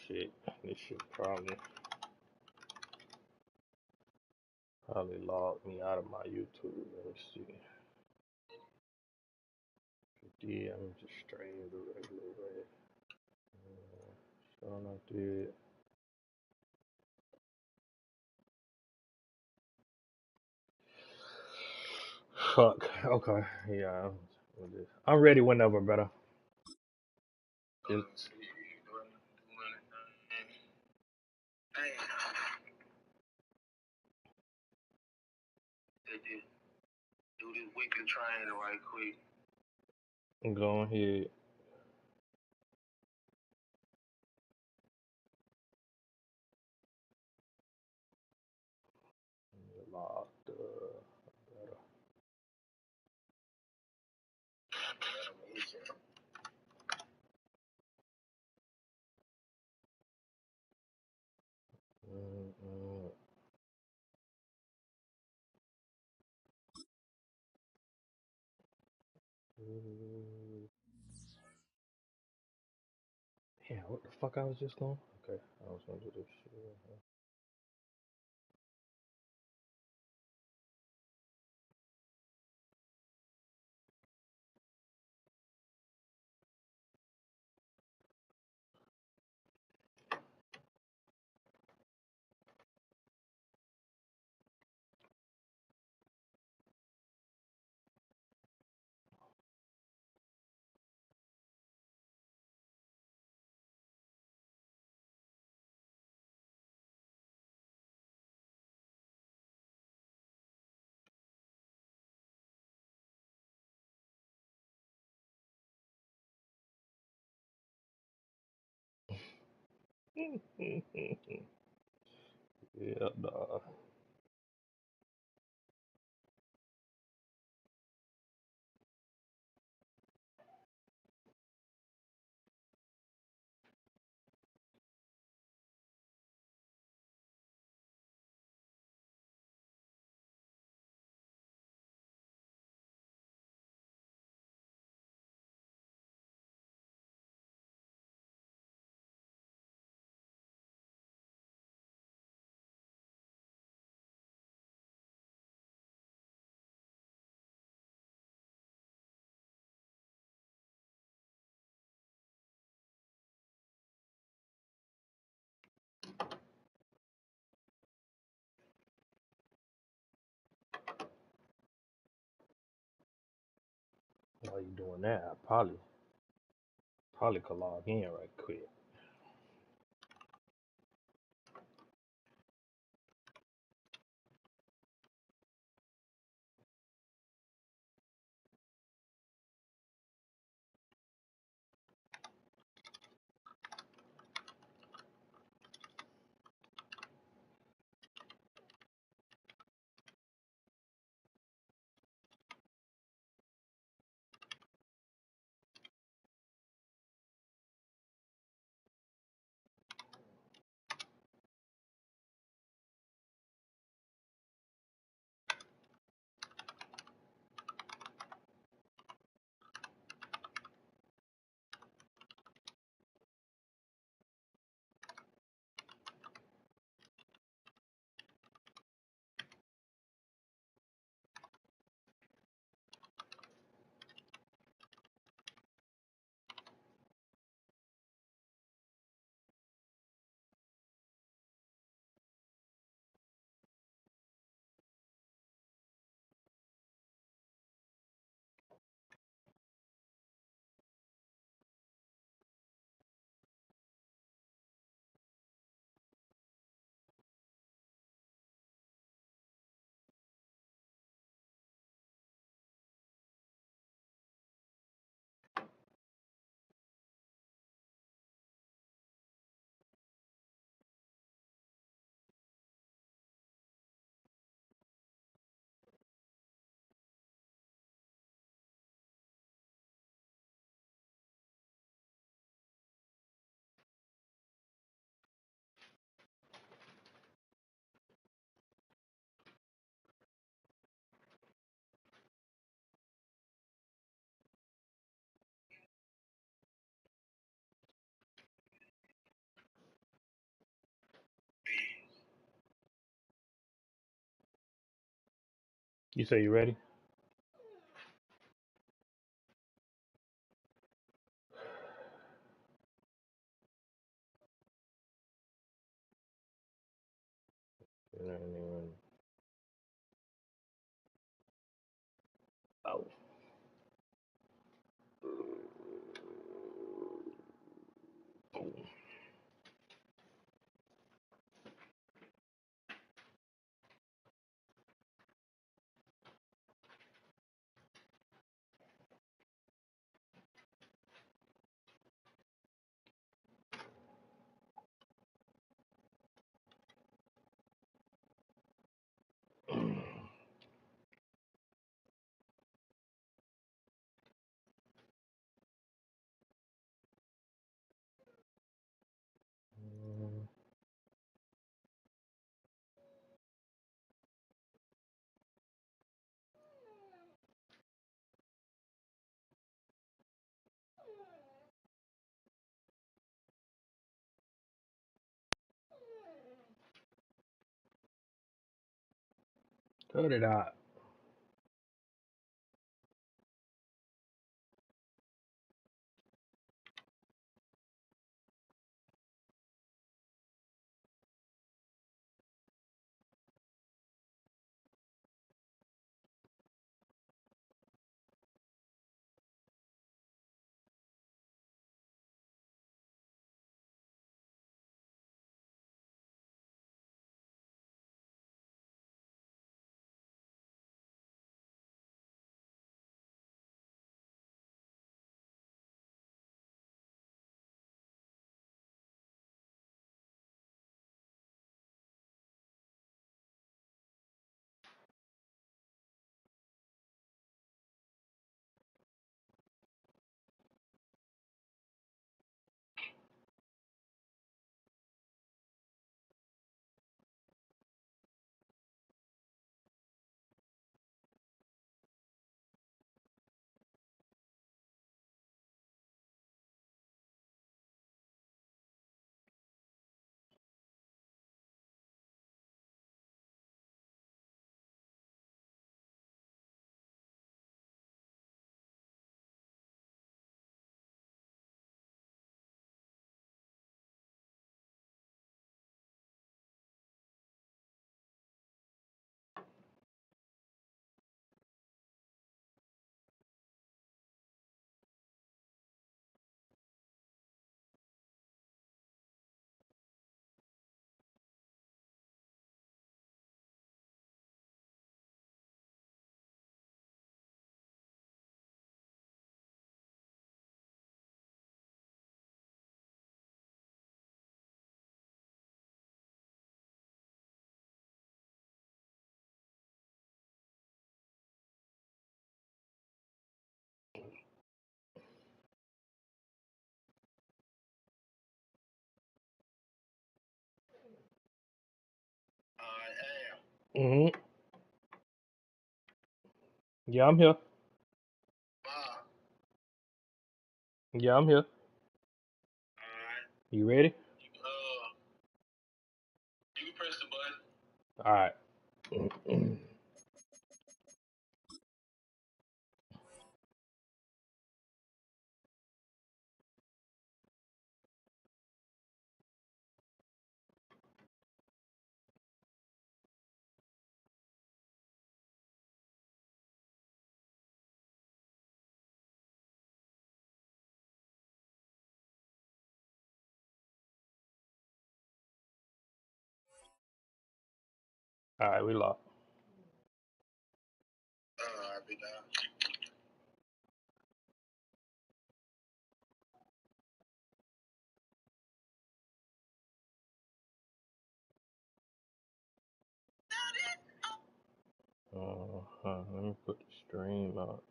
shit. This shit probably logged me out of my YouTube. Let me see. Yeah, I'm just stream the regular way. So I did. Fuck. Okay. Yeah. I'm ready whenever, brother. It's, do this weekly training right quick. Go ahead. Locked. Mm-mm. Yeah, what the fuck I was just going? Okay, I was gonna do this shit. Yeah, nah. Why you doing that? I probably could log in right quick. You say you ready? You ain't even- Oh. Cut it out. Hmm. Yeah, I'm here. Yeah, I'm here. You ready? All right. All right, we lost. Let me put the stream up.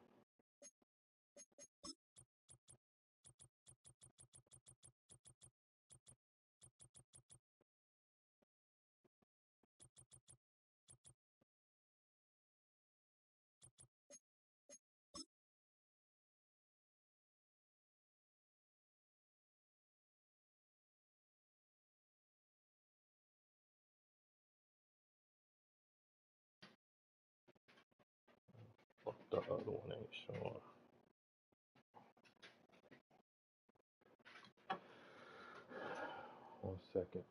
The other one ain't showing. One second.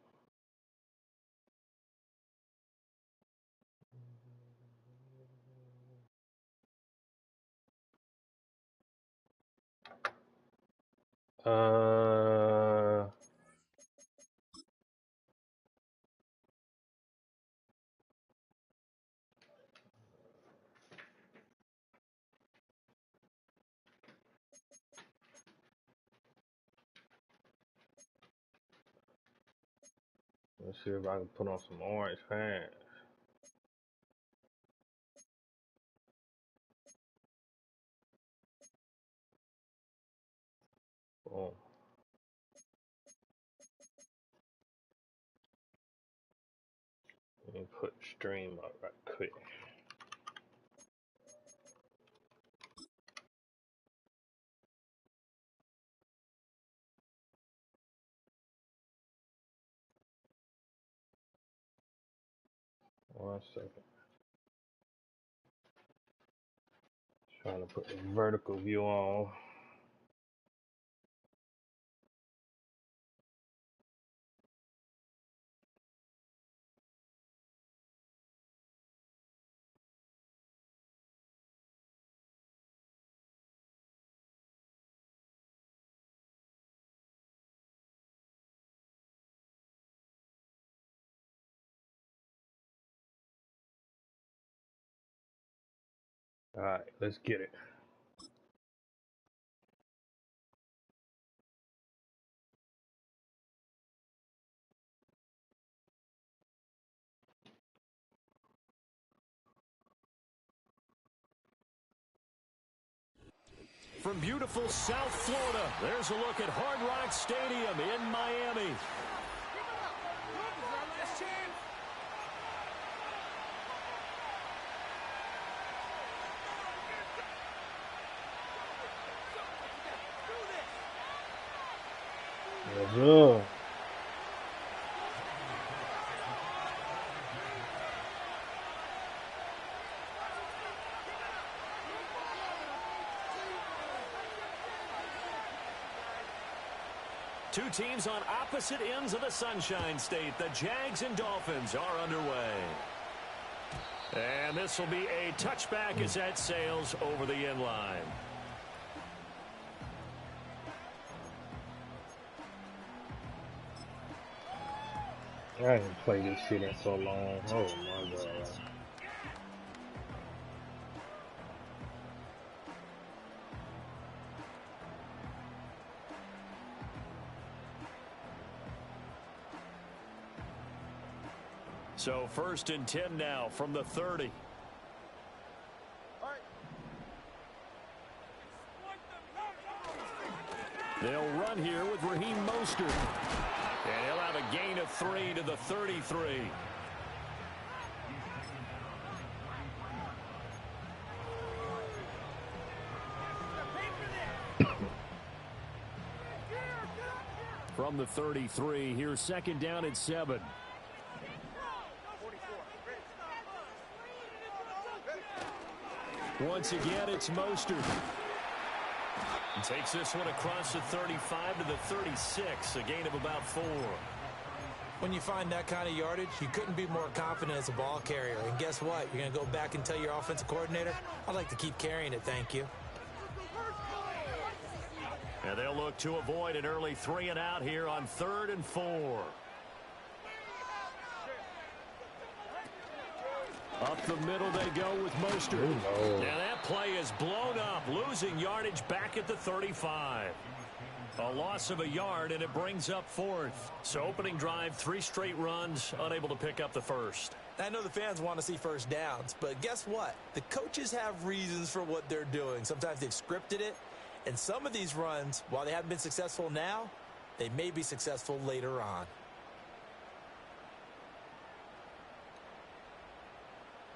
Let's see if I can put on some orange pants. Boom. Let me put stream up right quick. One second. Trying to put the vertical view on. All right, let's get it. From beautiful South Florida, there's a look at Hard Rock Stadium in Miami. Yes, sir. Two teams on opposite ends of the Sunshine State. The Jags and Dolphins are underway. And this will be a touchback as that sails over the end line. I haven't played this shit in so long. Oh my god. So 1st and 10 now from the 30. They'll run here with Raheem Mostert. And he'll have a gain of 3 to the 33. From the 33, here's 2nd down and 7. Once again, it's Mostert. And takes this one across the 35 to the 36, a gain of about 4. When you find that kind of yardage, you couldn't be more confident as a ball carrier. And guess what? You're going to go back and tell your offensive coordinator, I'd like to keep carrying it, thank you. And they'll look to avoid an early 3 and out here on 3rd and 4. Up the middle they go with Mostert. Now that play is blown up, losing yardage back at the 35. A loss of a yard, and it brings up 4th. So opening drive, 3 straight runs, unable to pick up the first. I know the fans want to see first downs, but guess what? The coaches have reasons for what they're doing. Sometimes they've scripted it, and some of these runs, while they haven't been successful now, they may be successful later on.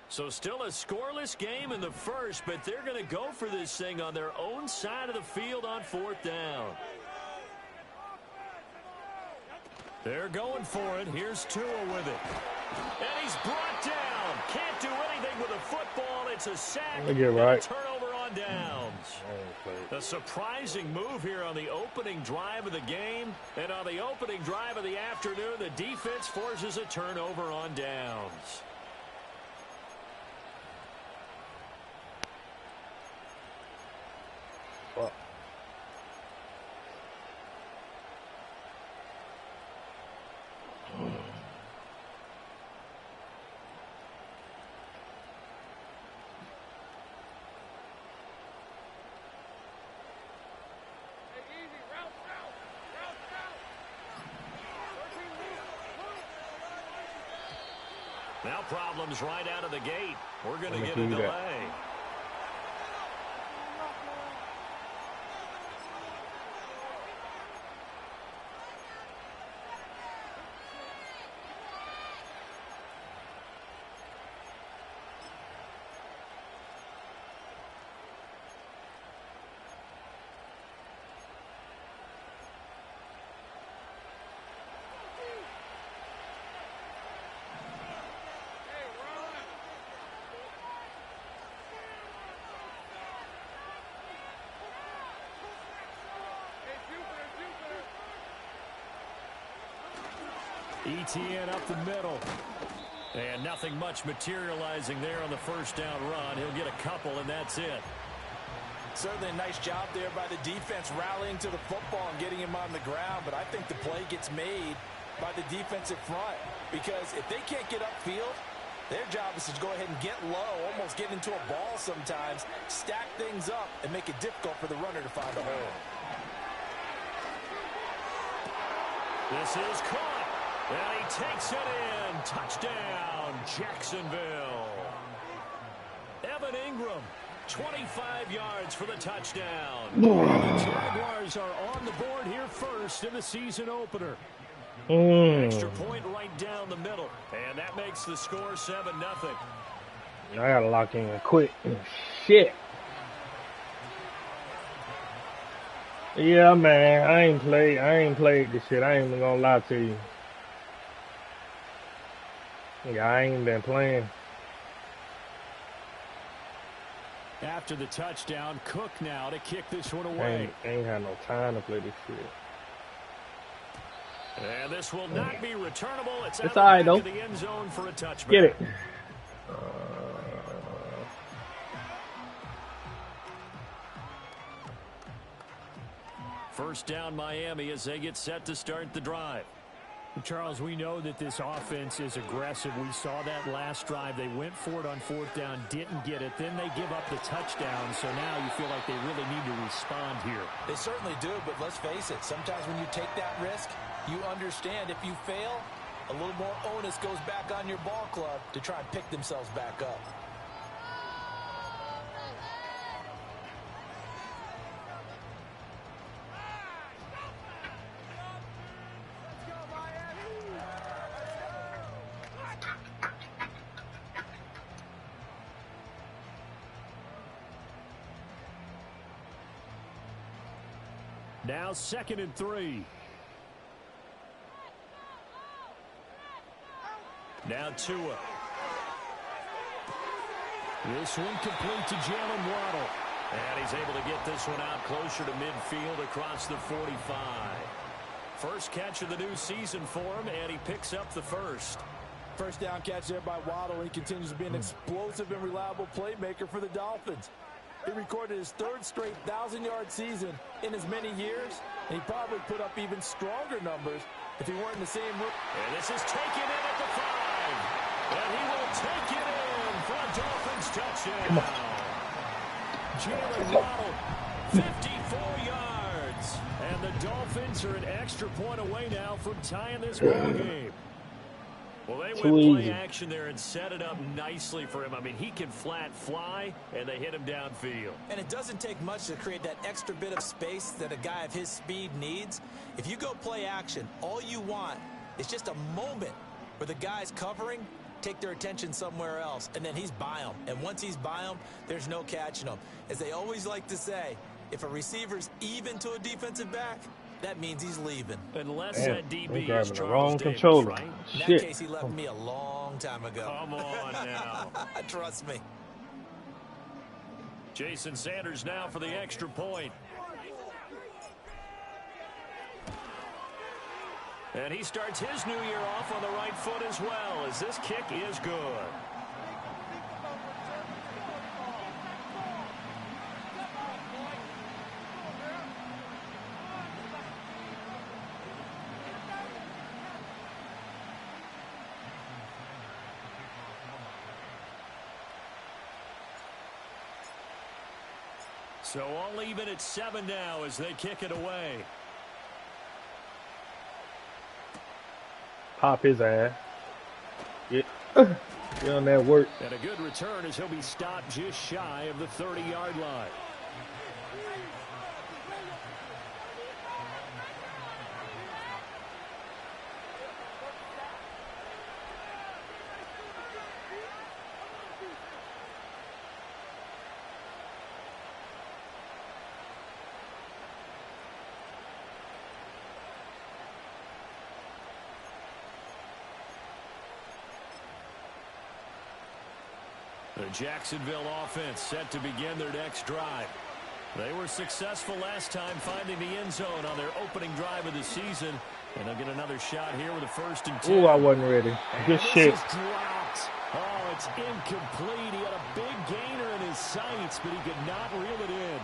So still a scoreless game in the first, but they're going to go for this thing on their own side of the field on 4th down. They're going for it. Here's Tua with it. And he's brought down. Can't do anything with a football. It's a sack. Right. Turnover on downs. A surprising move here on the opening drive of the game. And on the opening drive of the afternoon, the defense forces a turnover on downs. Well. Now problems right out of the gate. We're going to get a delay. Ncaa up the middle. And nothing much materializing there on the first down run. He'll get a couple, and that's it. Certainly a nice job there by the defense rallying to the football and getting him on the ground. But I think the play gets made by the defensive front. Because if they can't get upfield, their job is to go ahead and get low, almost get into a ball sometimes, stack things up, and make it difficult for the runner to find a hole. This is caught. And he takes it in. Touchdown, Jacksonville. Evan Ingram, 25 yards for the touchdown. The Jaguars are on the board here first in the season opener. Extra point right down the middle. And that makes the score 7-0. I gotta lock in quick. Shit. Yeah, man. I ain't played this shit. I ain't even gonna lie to you. Yeah, I ain't been playing. After the touchdown, Cook now to kick this one away. Ain't had no time to play this shit. And this will not be returnable. It's all right, though. The end zone for a touchback. Get it. First down, Miami, as they get set to start the drive. Charles, we know that this offense is aggressive. We saw that last drive. They went for it on fourth down, didn't get it. Then they give up the touchdown. So now you feel like they really need to respond here. They certainly do, but let's face it. Sometimes when you take that risk, you understand if you fail, a little more onus goes back on your ball club to try and pick themselves back up. Now 2nd and 3. Now Tua. This one complete to Jalen Waddle. And he's able to get this one out closer to midfield across the 45. First catch of the new season for him, and he picks up the first. First down catch there by Waddle. He continues to be an explosive and reliable playmaker for the Dolphins. He recorded his 3rd straight 1,000-yard season in as many years, and he probably put up even stronger numbers if he weren't in the same room. And this is taken in at the 5. And he will take it in for a Dolphins touchdown. Jalen Waddle, 54 yards. And the Dolphins are an extra point away now from tying this ball game. Well, they went play action there and set it up nicely for him. I mean, he can flat fly, and they hit him downfield. And it doesn't take much to create that extra bit of space that a guy of his speed needs. If you go play action, all you want is just a moment where the guy's covering, take their attention somewhere else, and then he's by him. And once he's by him, there's no catching him. As they always like to say, if a receiver's even to a defensive back, that means he's leaving. Unless that DB is Charles Davis, right? In that case, he left me a long time ago. Come on now. Trust me. Jason Sanders now for the extra point. And he starts his new year off on the right foot as well, as this kick is good. So all even at 7 now as they kick it away. Pop his ass. Get on that work. And a good return as he'll be stopped just shy of the 30-yard line. The Jacksonville offense set to begin their next drive. They were successful last time finding the end zone on their opening drive of the season. And they'll get another shot here with a 1st and 10. Ooh, I wasn't ready. Good shit. Oh, it's incomplete. He had a big gainer in his sights, but he could not reel it in.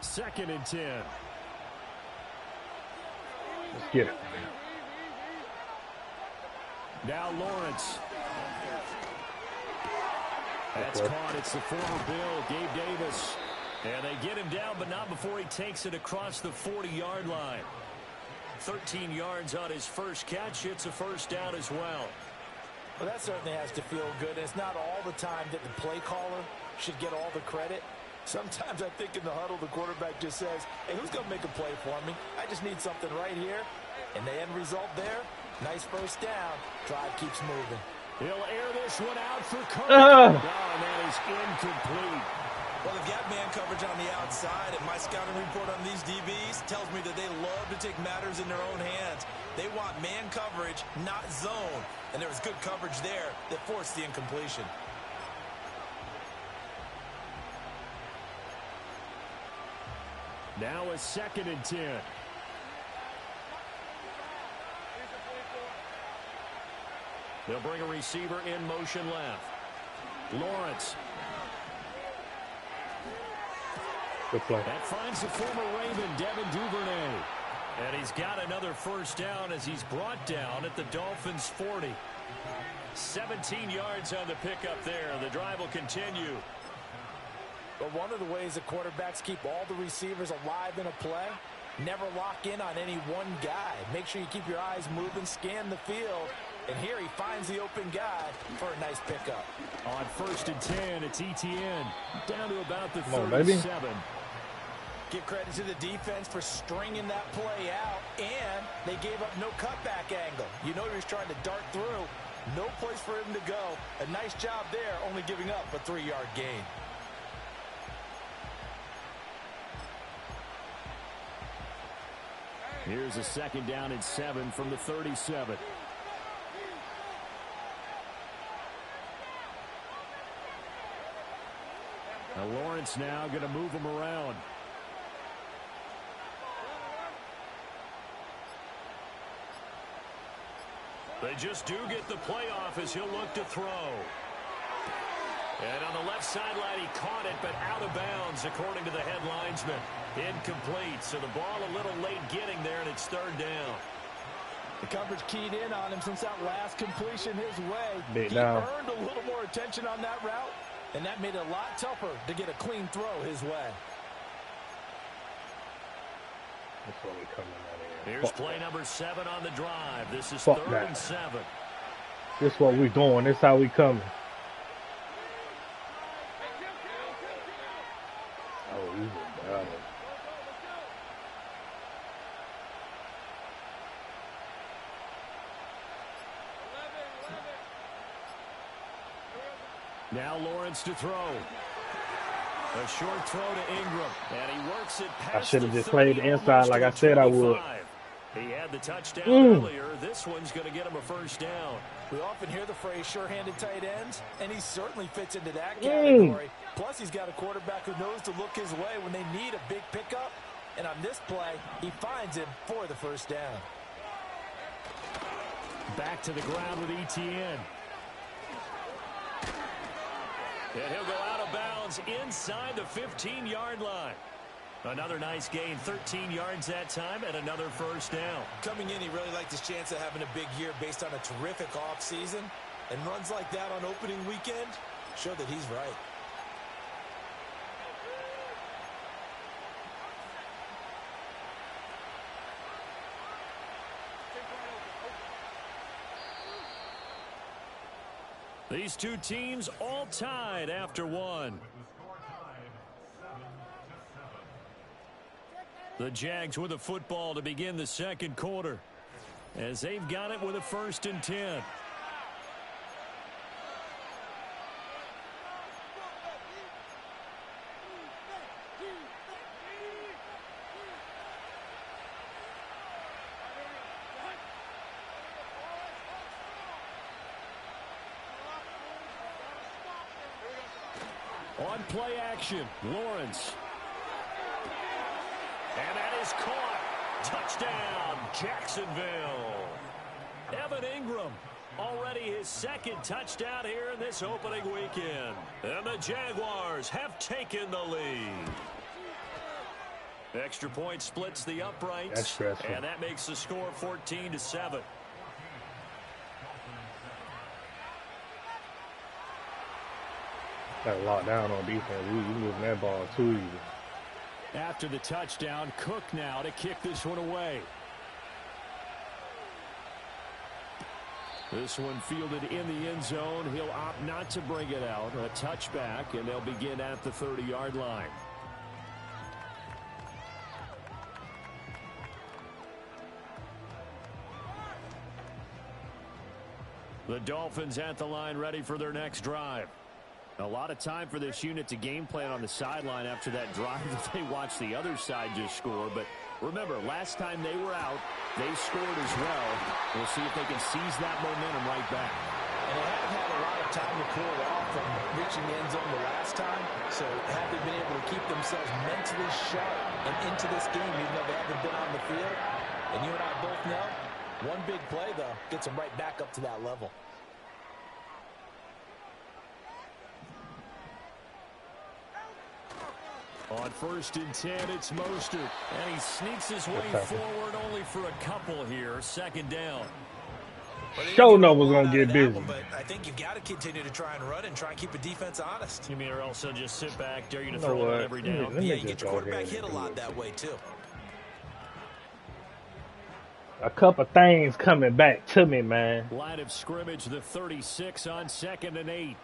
Second and 10. Let's get it. Now Lawrence. That's caught. It's the former Bill, Gabe Davis. And they get him down, but not before he takes it across the 40-yard line. 13 yards on his first catch. It's a first down as well. Well, that certainly has to feel good. It's not all the time that the play caller should get all the credit. Sometimes I think in the huddle, the quarterback just says, hey, who's going to make a play for me? I just need something right here. And the end result there, nice first down. Drive keeps moving. He'll air this one out for Cook. Oh, that is incomplete. Well, they've got man coverage on the outside, and my scouting report on these DBs tells me that they love to take matters in their own hands. They want man coverage, not zone. And there was good coverage there that forced the incompletion. Now a 2nd and 10. They'll bring a receiver in motion left. Lawrence. Good play. That finds the former Raven, Devin Duvernay. And he's got another first down as he's brought down at the Dolphins' 40. 17 yards on the pickup there. The drive will continue. But one of the ways that quarterbacks keep all the receivers alive in a play, never lock in on any one guy. Make sure you keep your eyes moving, scan the field. And here he finds the open guy for a nice pickup. On 1st and 10, it's ETN. Down to about the 37. Give credit to the defense for stringing that play out. And they gave up no cutback angle. You know he was trying to dart through. No place for him to go. A nice job there, only giving up a 3-yard gain. Here's a 2nd down and 7 from the 37. Now Lawrence now going to move him around. They just do get the playoff as he'll look to throw. And on the left sideline, he caught it, but out of bounds, according to the head linesman. Incomplete, so the ball a little late getting there, and it's 3rd down. The coverage keyed in on him since that last completion his way. He now earned a little more attention on that route, and that made it a lot tougher to get a clean throw his way. That's what we coming out of here. Here's play number 7 on the drive. This is 3rd and 7. This is what we doing. This is how we coming. Oh, even better. Now Lawrence to throw. A short throw to Ingram. And he works it past I should have the just 30, played the inside like I to said I would. 25. He had the touchdown earlier. This one's going to get him a first down. We often hear the phrase sure-handed tight ends, and he certainly fits into that category. Plus, he's got a quarterback who knows to look his way when they need a big pickup. And on this play, he finds him for the first down. Back to the ground with ETN. And he'll go out of bounds inside the 15-yard line. Another nice gain, 13 yards that time, and another first down. Coming in, he really liked his chance of having a big year based on a terrific offseason. And runs like that on opening weekend show that he's right. These two teams all tied after one. The Jags with the football to begin the second quarter, as they've got it with a 1st and 10. On play action, Lawrence. And that is caught. Touchdown, Jacksonville. Evan Ingram, already his 2nd touchdown here in this opening weekend. And the Jaguars have taken the lead. Extra point splits the uprights. And that makes the score 14-7. Got to lock down on defense. We moving that ball too easy. After the touchdown, Cook now to kick this one away. This one fielded in the end zone. He'll opt not to bring it out. A touchback, and they'll begin at the 30-yard line. The Dolphins at the line, ready for their next drive. A lot of time for this unit to game plan on the sideline after that drive that they watched the other side just score. But remember, last time they were out, they scored as well. We'll see if they can seize that momentum right back. And they haven't had a lot of time to cool off from reaching the end zone the last time. So have they been able to keep themselves mentally sharp and into this game even though they haven't been on the field? And you and I both know, one big play, though, gets them right back up to that level. On 1st and 10, it's Mostert. And he sneaks his way forward only for a couple here. 2nd down. Show no was going to get busy. But I think you've got to continue to try and run and try and keep the defense honest. You mean or else they'll just sit back, dare you to throw it on every down? Yeah, you get your quarterback hit a lot that way, too. A couple things coming back to me, man. Line of scrimmage, the 36 on 2nd and 8.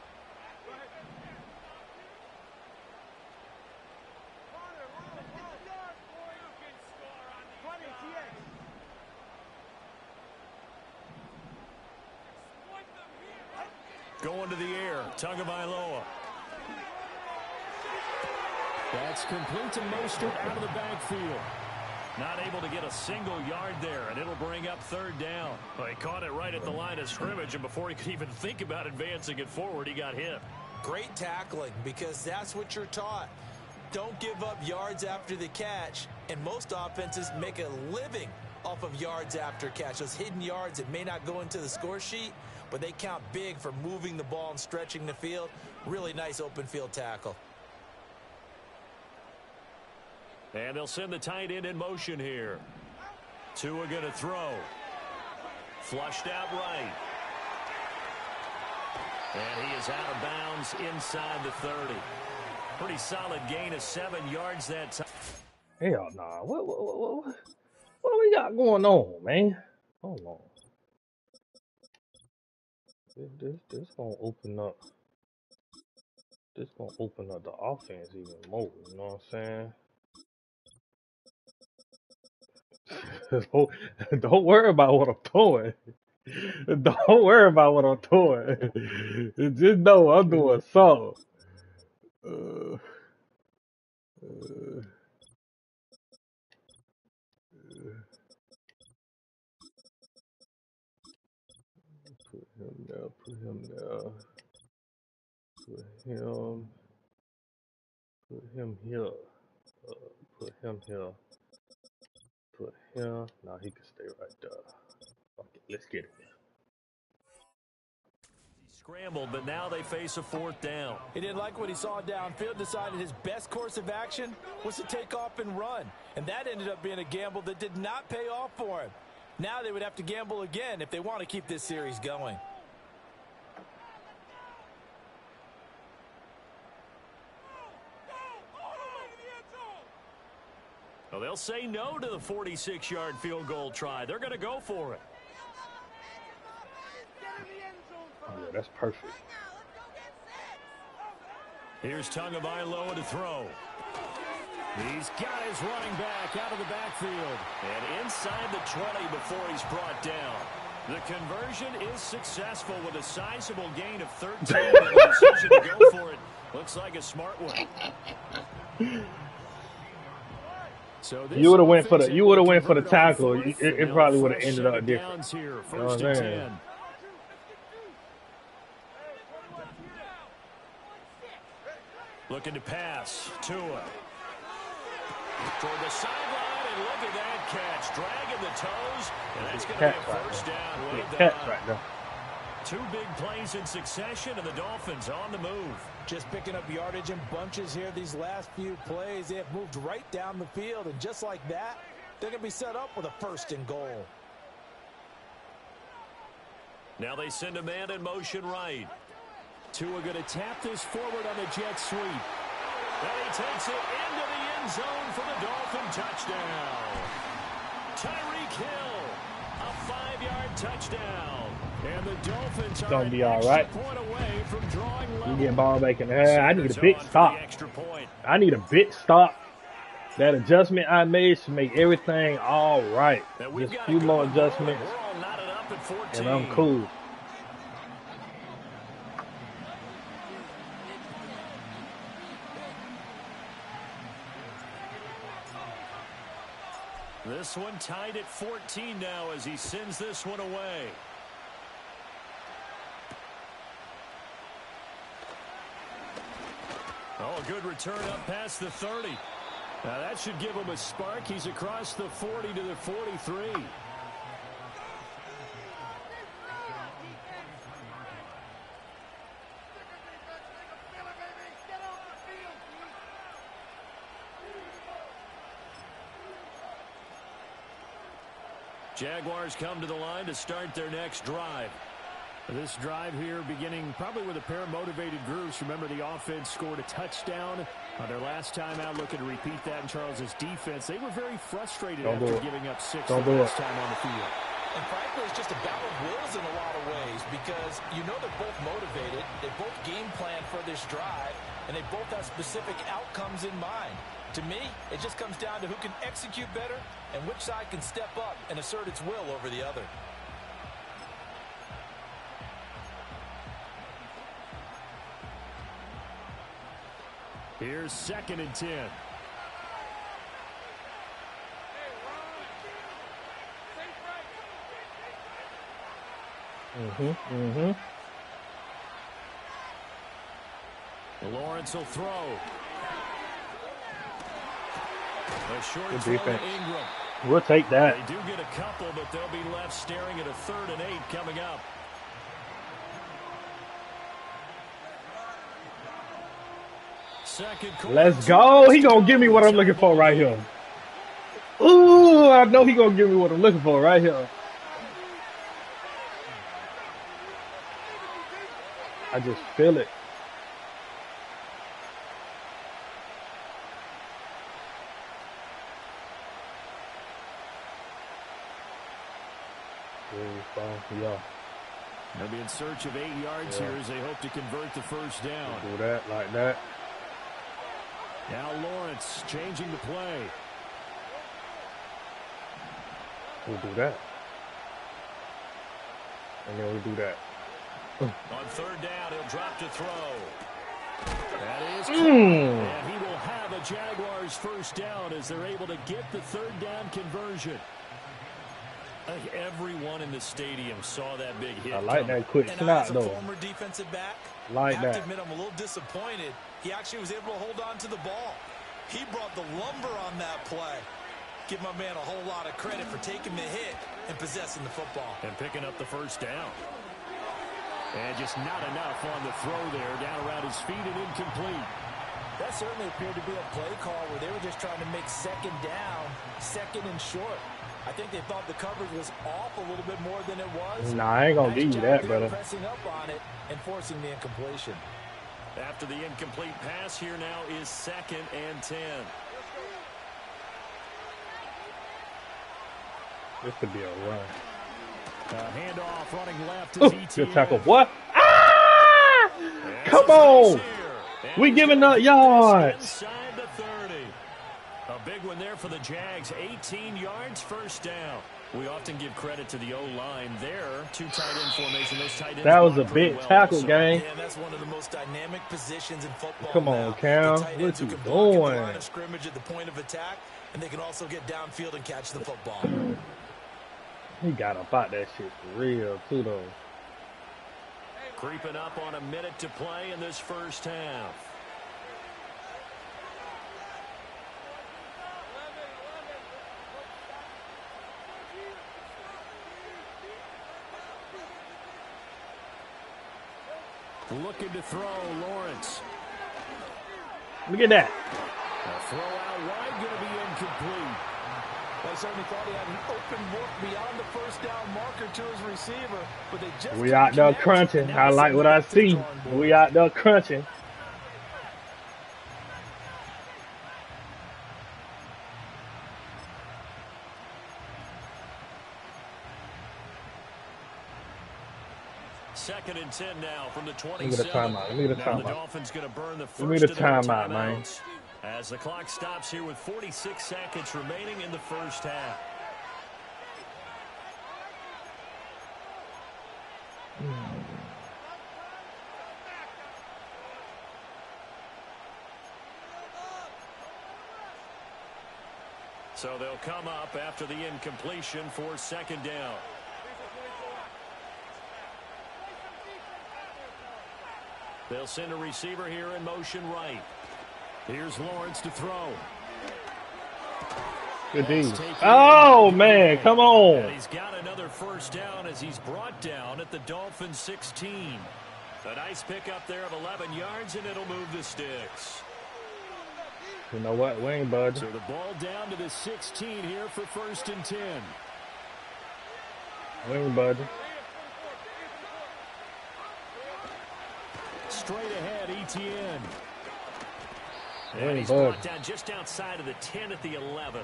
Going to the air, Tagovailoa. That's complete to Mostert out of the backfield. Not able to get a single yard there, and it'll bring up 3rd down. Well, he caught it right at the line of scrimmage, and before he could even think about advancing it forward, he got hit. Great tackling, because that's what you're taught. Don't give up yards after the catch, and most offenses make a living off of yards after catch. Those hidden yards that may not go into the score sheet, but they count big for moving the ball and stretching the field. Really nice open field tackle. And they'll send the tight end in motion here. Tua going to throw. Flushed out right. And he is out of bounds inside the 30. Pretty solid gain of 7 yards that time. Hell nah. What we got going on, man? Hold on. This gonna open up. This gonna open up the offense even more. You know what I'm saying? Don't worry about what I'm doing. Don't worry about what I'm doing. Just know I'm doing something. Uh, uh, put him there. Put him there. Put him here. Put him here. Put him. Nah, he can stay right there. Okay, let's get it. Scrambled, but now they face a fourth down. He didn't like what he saw downfield, decided his best course of action was to take off and run. And that ended up being a gamble that did not pay off for him. Now they would have to gamble again if they want to keep this series going. Well, they'll say no to the 46-yard field goal try. They're going to go for it. Oh, yeah, that's perfect. Here's Tagovailoa to throw. He's got his running back out of the backfield. And inside the 20 before he's brought down. The conversion is successful with a sizable gain of 13 and the decision to go for it. Looks like a smart one. So you would have went for the tackle. It probably would have ended up different. Here, first and 10. Looking to pass. Tua. Toward the sideline, and look at that catch. Dragging the toes, and that's going to be a first down. Catch right there. Two big plays in succession, and the Dolphins on the move. Just picking up yardage in bunches here these last few plays. They have moved right down the field, and just like that, they're going to be set up with a first and goal. Now they send a man in motion right. Tua going to tap this forward on the jet sweep. And he takes it into the end zone for the Dolphin touchdown. Tyreek Hill, a 5-yard touchdown. And the Dolphins are gonna be all right. Point away from drawing level. You get ball back in there. I need a big stop. I need a big stop. That adjustment I made should make everything all right. Just a few more adjustments, and I'm cool. This one tied at 14 now as he sends this one away. Oh, a good return up past the 30. Now that should give him a spark. He's across the 40 to the 43. Jaguars come to the line to start their next drive. This drive here beginning probably with a pair of motivated groups. Remember, the offense scored a touchdown on their last time out, looking to repeat that in Charles's defense. They were very frustrated after giving up 6 the last time on the field. And frankly, it's just a battle of wills in a lot of ways because you know they're both motivated, they both game plan for this drive, and they both have specific outcomes in mind. To me, it just comes down to who can execute better and which side can step up and assert its will over the other. Here's 2nd and 10. Lawrence will throw. A short throw to Ingram. We'll take that. They do get a couple, but they'll be left staring at a 3rd and 8 coming up. Let's go. He gonna give me what I'm looking for right here. Ooh, I know he gonna give me what I'm looking for right here. I just feel it. Yeah. They'll be in search of 8 yards here as they hope to convert the first down. Do that like that. Now Lawrence changing the play. We'll do that. And then we do that. On third down, he'll drop to throw. That is and he will have a Jaguars first down as they're able to get the third down conversion. I think everyone in the stadium saw that big hit. I like that quick snap, though. Former defensive back, Like I have that. to admit I'm a little disappointed. He actually was able to hold on to the ball. He brought the lumber on that play. Give my man a whole lot of credit for taking the hit and possessing the football. And picking up the first down. And just not enough on the throw there, down around his feet and incomplete. That certainly appeared to be a play call where they were just trying to make second down, second and short. I think they thought the coverage was off a little bit more than it was. Nah, I ain't gonna give you that, brother. Pressing up on it and forcing the incompletion. After the incomplete pass, here now is 2nd and 10. This could be a run. Handoff running left Ooh, is ETN. good tackle. What? Ah! Come on. We giving up yards. Inside the 30. A big one there for the Jags. 18 yards, first down. We often give credit to the O-line there. 2 tight end formation. Those tight ends That was a pretty big well tackle, also. gang. Yeah, that's one of the most dynamic positions in football. Come on, now. Cam. The tight What ends who you can block at the doing? line of scrimmage at the point of attack, and they can also get downfield and catch the football. He got up out that shit for real, too, though. Creeping up on a minute to play in this first half. Looking to throw, Lawrence. Look at that. A throw out wide, going to be incomplete. They certainly thought he had an open look beyond the first down marker to his receiver, but they just We out there crunching. I like what I see. We out there crunching. Second and 10 now from the Let me get a 27. timeout. Let me get a Now the timeout. Dolphins going to burn the Let me first get a of their timeout, man. timeouts as the clock stops here with 46 seconds remaining in the first half. So they'll come up after the incompletion for second down. They'll send a receiver here in motion right. Here's Lawrence to throw. Good D. Oh, man. Come on. And he's got another first down as he's brought down at the Dolphins 16. A nice pickup there of 11 yards, and it'll move the sticks. You know what? We ain't budging. So the ball down to the 16 here for 1st and 10. We ain't budging. Straight ahead, ETN. And he's brought down just outside of the 10 at the 11.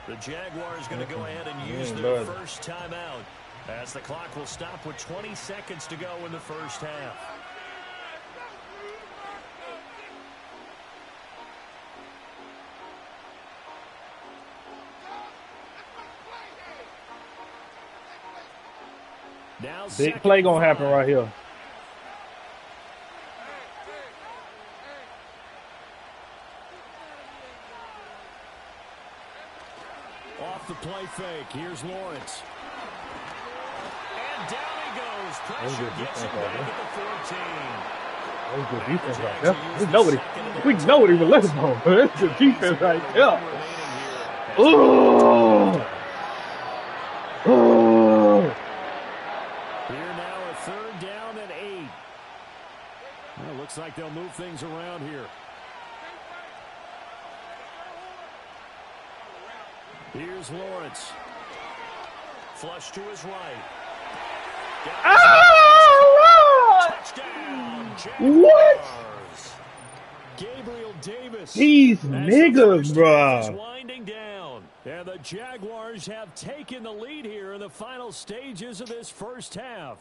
The Jaguars going to go ahead and use their first timeout as the clock will stop with 20 seconds to go in the first half. Now Big play going to happen right here. Off the play fake. Here's Lawrence. And down he goes. Pressure gets him back at the 14. That was good defense right there. We know what he was looking for. That's the defense right there. Oh! Oh! Here now a third down and 8. Well, looks like they'll move things around here. Here's Lawrence. Flush to his right. Oh! Touchdown. What? Gabriel Davis. These niggas, bro. Winding down. And the Jaguars have taken the lead here in the final stages of this first half.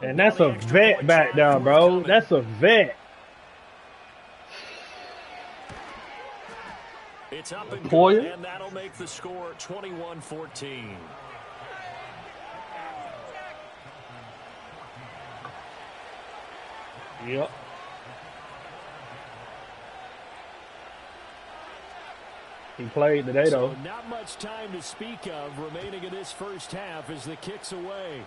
And that's a vet back down, bro. That's a vet. It's up and Poyer? good, and that'll make the score 21-14. Yep. He played today, though. So not much time to speak of remaining in this first half as the kick's away.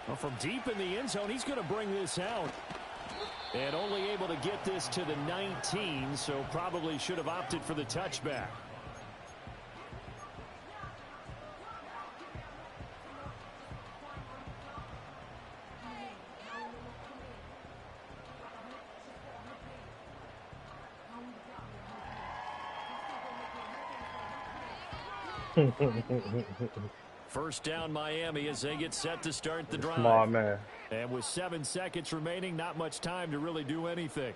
Well, from deep in the end zone, he's going to bring this out. And only able to get this to the 19, so probably should have opted for the touchback. First down Miami as they get set to start the drive. Smart man. And with 7 seconds remaining, not much time to really do anything.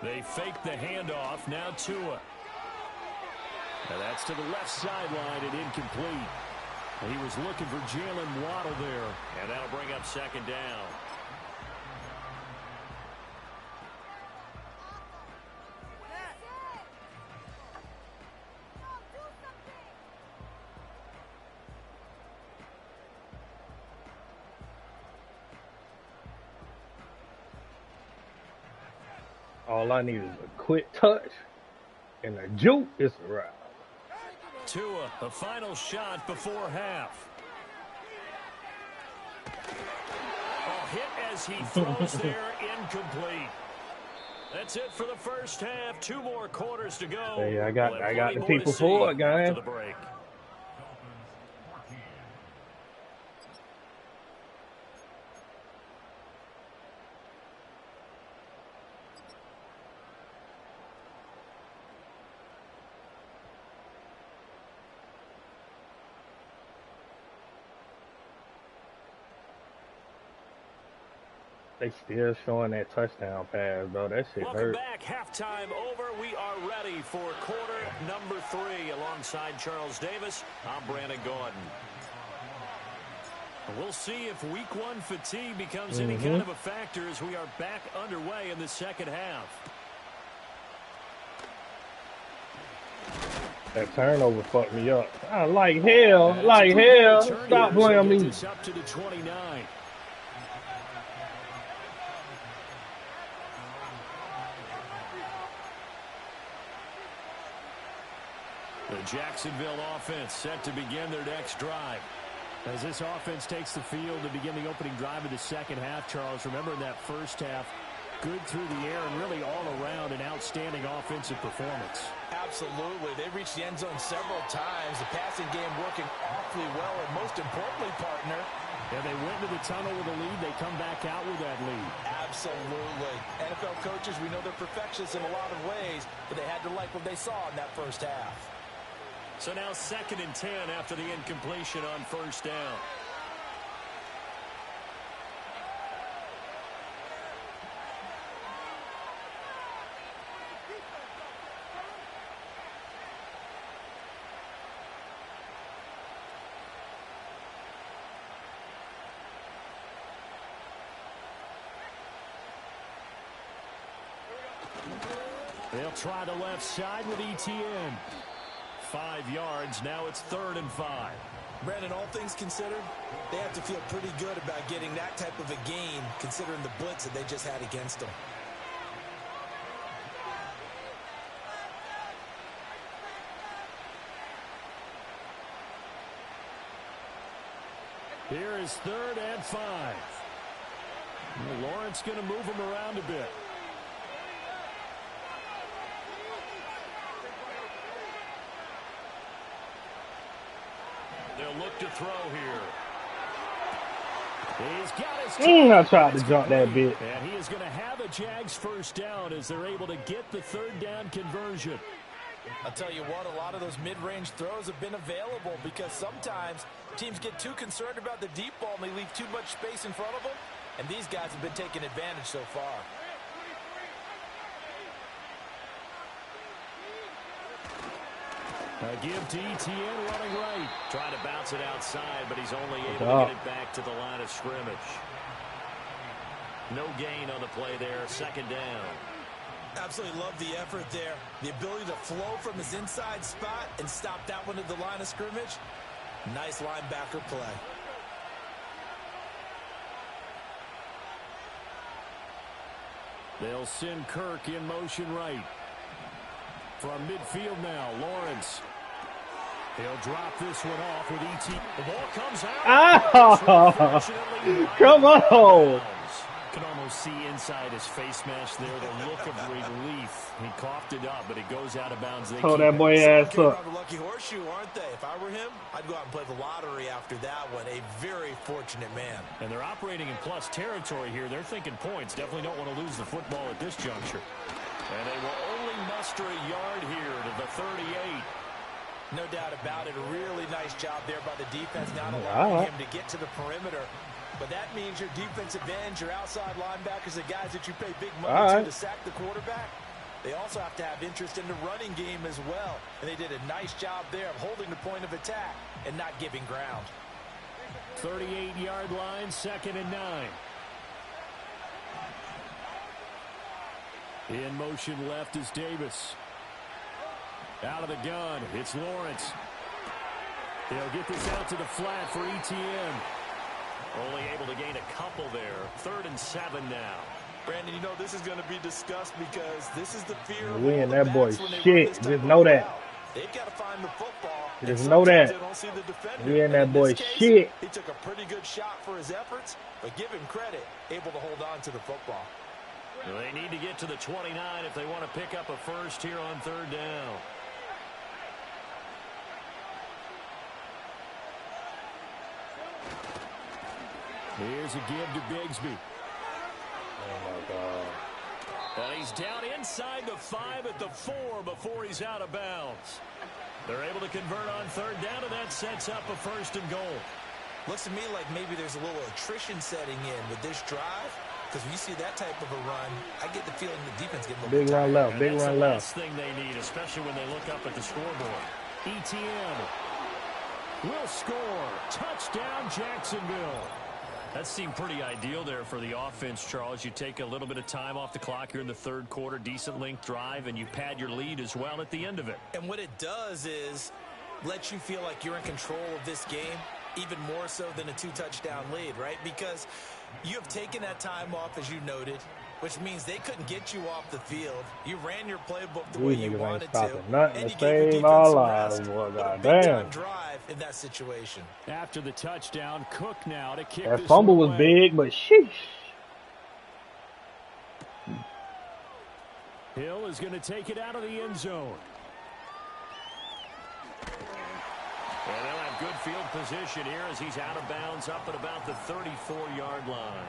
They fake the handoff. Now Ncaa. And that's to the left sideline and incomplete. He was looking for Jalen Waddle there. And that'll bring up second down. All I need is a quick touch and a juke. It's a wrap. Ncaa, the final shot before half. Oh, hit as he throws there, incomplete. That's it for the first half. 2 more quarters to go. Hey, I got the people for it, guys. The break. They still showing that touchdown pass, bro. That shit hurt. Welcome back. Halftime over. We are ready for quarter number 3. Alongside Charles Davis, I'm Brandon Gordon. We'll see if week 1 fatigue becomes any kind of a factor as we are back underway in the second half. That turnover fucked me up. Like hell. Stop playing me. Up to the 29. The Jacksonville offense set to begin their next drive. As this offense takes the field to begin the opening drive of the second half, Charles, remember in that first half, good through the air and really all around an outstanding offensive performance. Absolutely. They reached the end zone several times. The passing game working awfully well, and most importantly, partner, and they went to the tunnel with a lead. They come back out with that lead. Absolutely. NFL coaches, we know they're perfectionists in a lot of ways, but they had to like what they saw in that first half. So now 2nd and 10 after the incompletion on first down. They'll try the left side with ETN. 5 yards. Now it's 3rd and 5. Brandon, all things considered, they have to feel pretty good about getting that type of a gain, considering the blitz that they just had against them. Here is 3rd and 5. Lawrence going to move him around a bit. They'll look to throw here. He's got his I tried to jump that bit. And he is going to have a Jags first down as they're able to get the 3rd down conversion. I'll tell you what, a lot of those mid-range throws have been available because sometimes teams get too concerned about the deep ball and they leave too much space in front of them, and these guys have been taking advantage so far. A give to ETN running right. Trying to bounce it outside, but he's only able to get it back to the line of scrimmage. No gain on the play there. 2nd down. Absolutely love the effort there. The ability to flow from his inside spot and stop that one at the line of scrimmage. Nice linebacker play. They'll send Kirk in motion right. From midfield now, Lawrence. He'll drop this one off with E.T. The ball comes out. Oh, come on. Can almost see inside his face mask there the look of relief. He coughed it up, but it goes out of bounds. Hold that boy ass up. The lucky horseshoe, aren't they? If I were him, I'd go out and play the lottery after that one. A very fortunate man. And they're operating in plus territory here. They're thinking points. Definitely don't want to lose the football at this juncture. And they will only muster a yard here to the 38. No doubt about it. A really nice job there by the defense, not allowing him to get to the perimeter. But that means your defensive ends, your outside linebackers, the guys that you pay big money to sack the quarterback, they also have to have interest in the running game as well. And they did a nice job there of holding the point of attack and not giving ground. 38-yard line, 2nd and 9. In motion left is Davis. Out of the gun, it's Lawrence. He'll get this out to the flat for ETN. Only able to gain a couple there. 3rd and 7 now. Brandon, you know this is going to be discussed because this is the fear of we and that boy shit. Just know that. They've got to find the football. Just know that. We and that boy shit. He took a pretty good shot for his efforts, but give him credit, able to hold on to the football. Well, they need to get to the 29 if they want to pick up a first here on 3rd down. Here's a give to Bigsby. Oh, my God. And he's down inside the 5 at the 4 before he's out of bounds. They're able to convert on 3rd down, and that sets up a 1st and goal. Looks to me like maybe there's a little attrition setting in with this drive. Because when you see that type of a run, I get the feeling the defense getting a little big run left, big run left. That's the last thing they need, especially when they look up at the scoreboard. ETN will score. Touchdown, Jacksonville. That seemed pretty ideal there for the offense, Charles. You take a little bit of time off the clock here in the 3rd quarter, decent length drive, and you pad your lead as well at the end of it. And what it does is let you feel like you're in control of this game, even more so than a 2-touchdown lead, right? Because you have taken that time off, as you noted, which means they couldn't get you off the field. You ran your playbook the way you wanted to. Nothing to save our lives, boy. Goddamn. Drive in that situation. After the touchdown, Cook now to kick. That fumble was big, but sheesh. Hill is going to take it out of the end zone. And they'll have good field position here as he's out of bounds up at about the 34-yard line.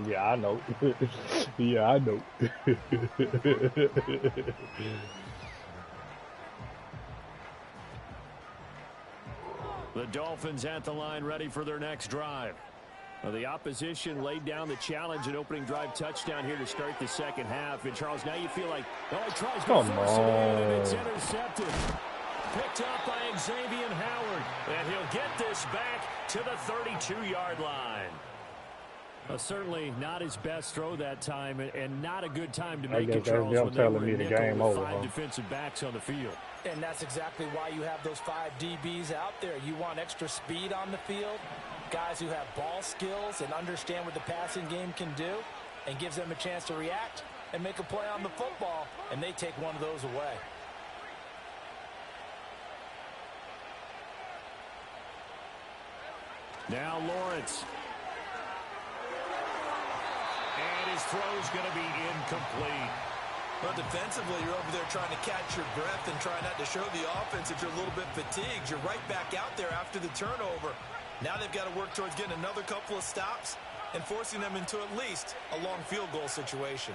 Yeah, I know. Yeah, I know. The Dolphins at the line, ready for their next drive. Well, the opposition laid down the challenge and opening drive touchdown here to start the 2nd half. And, Charles, now you feel like, oh, he tries to force it in, and it's intercepted. Picked up by Xavier Howard. And he'll get this back to the 32-yard line. Well, certainly not his best throw that time, and not a good time to make it, Charles, when they were me the nickel game with over, 5 defensive backs on the field. And that's exactly why you have those 5 DBs out there. You want extra speed on the field, guys who have ball skills and understand what the passing game can do, and gives them a chance to react and make a play on the football, and they take one of those away. Now Lawrence. And his throw's going to be incomplete. Well, defensively, you're over there trying to catch your breath and try not to show the offense that you're a little bit fatigued. You're right back out there after the turnover. Now they've got to work towards getting another couple of stops and forcing them into at least a long field goal situation.